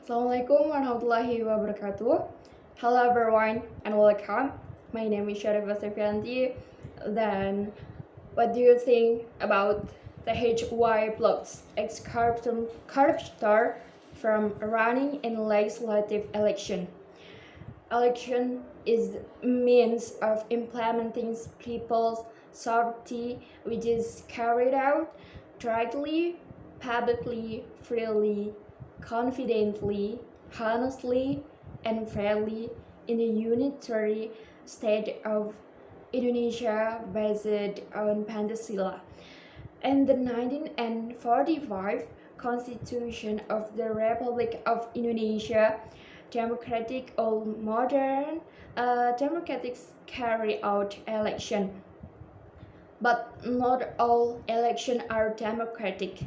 Assalamualaikum warahmatullahi wabarakatuh. Hello everyone and welcome. My name is Syarifah Sefianti. Then, what do you think about the HY blocks ex-corruptor from running in legislative election? Election is means of implementing people's sovereignty, which is carried out directly, publicly, freely, confidently, honestly, and fairly in the unitary state of Indonesia based on Pancasila. In the 1945 Constitution of the Republic of Indonesia, democratic or modern democrats carry out election. But not all elections are democratic,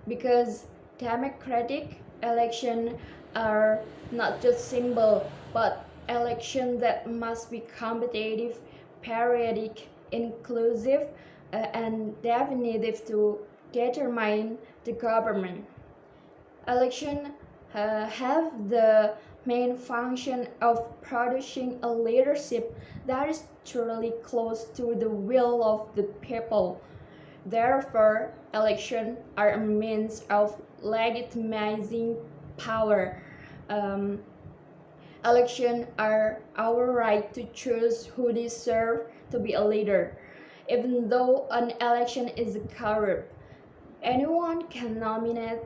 because democratic elections are not just simple, but elections that must be competitive, periodic, inclusive, and definitive to determine the government. Elections have the main function of producing a leadership that is truly close to the will of the people. Therefore, elections are a means of legitimizing power. Elections are our right to choose who deserves to be a leader. Even though an election is corrupt, anyone can nominate.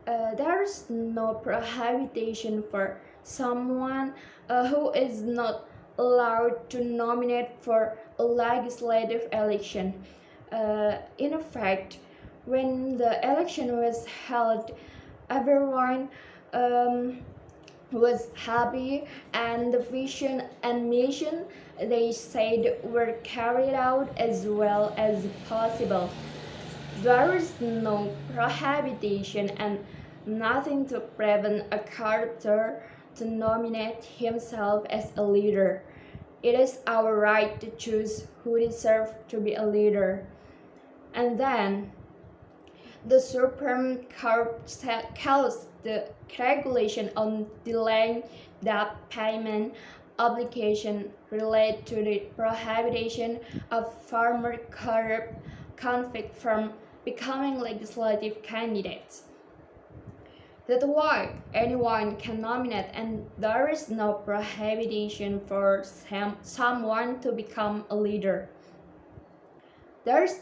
There is no prohibition for someone who is not allowed to nominate for a legislative election. In effect, when the election was held, everyone was happy, and the vision and mission they said were carried out as well as possible. There is no prohibition and nothing to prevent a character to nominate himself as a leader. It is our right to choose who deserves to be a leader. And then, the Supreme Court calls the regulation on delaying debt payment obligation related to the prohibition of former corrupt convict from becoming legislative candidates. That's why anyone can nominate, and there is no prohibition for someone to become a leader. There's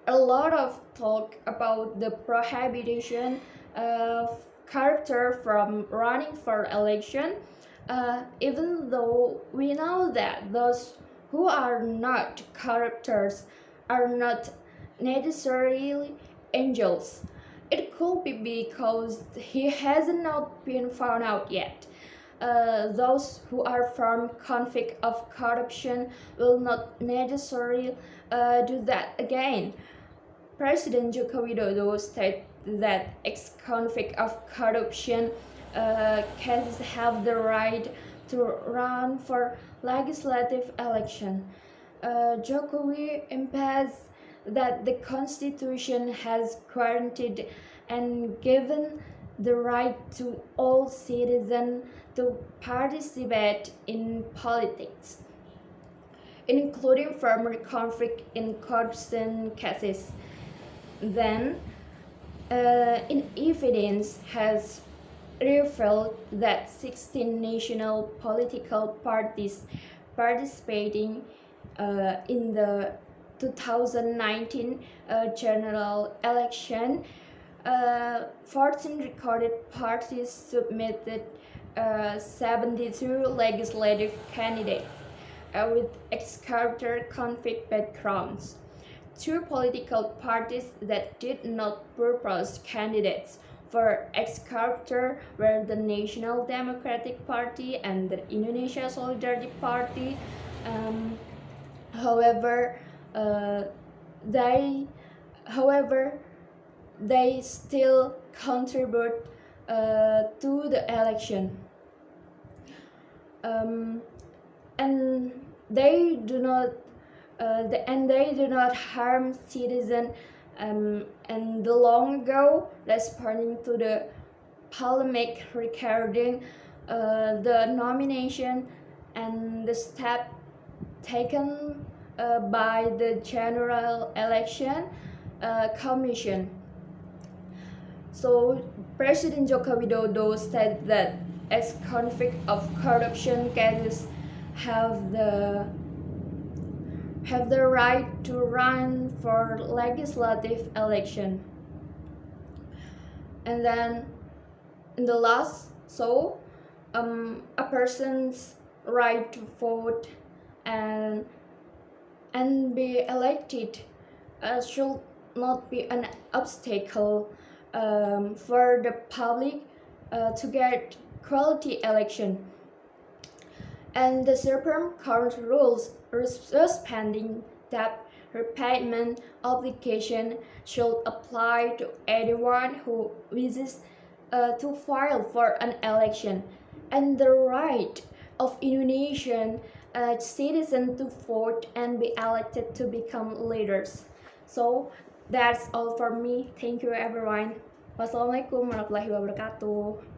a lot of talk about the prohibition of character from running for election, even though we know that those who are not corruptors are not necessarily angels. It could be because he has not been found out yet. Those who are found convict of corruption will not necessarily do that again. President Joko Widodo stated that ex-convict of corruption cases have the right to run for legislative election. Jokowi emphasized that the Constitution has granted and given the right to all citizens to participate in politics, including former convict in corruption cases. Then, in evidence has revealed that 16 national political parties participating in the 2019 general election, 14 recorded parties submitted 72 legislative candidates with ex-corruptor convict backgrounds. Two political parties that did not propose candidates for ex-corruptor were the National Democratic Party and the Indonesia Solidarity Party. However, they still contribute to the election, and they do not harm citizens. And the long ago, responding to the polemic regarding the nomination and the step taken by the General Election Commission. So President Joko Widodo said that ex-convict of corruption cases have the right to run for legislative election. And then in the last, a person's right to vote and be elected should not be an obstacle for the public to get quality election. And the Supreme Court rules suspending debt repayment obligation should apply to anyone who wishes to file for an election, and the right of Indonesian citizens to vote and be elected to become leaders. So that's all for me. Thank you everyone. Wassalamualaikum warahmatullahi wabarakatuh.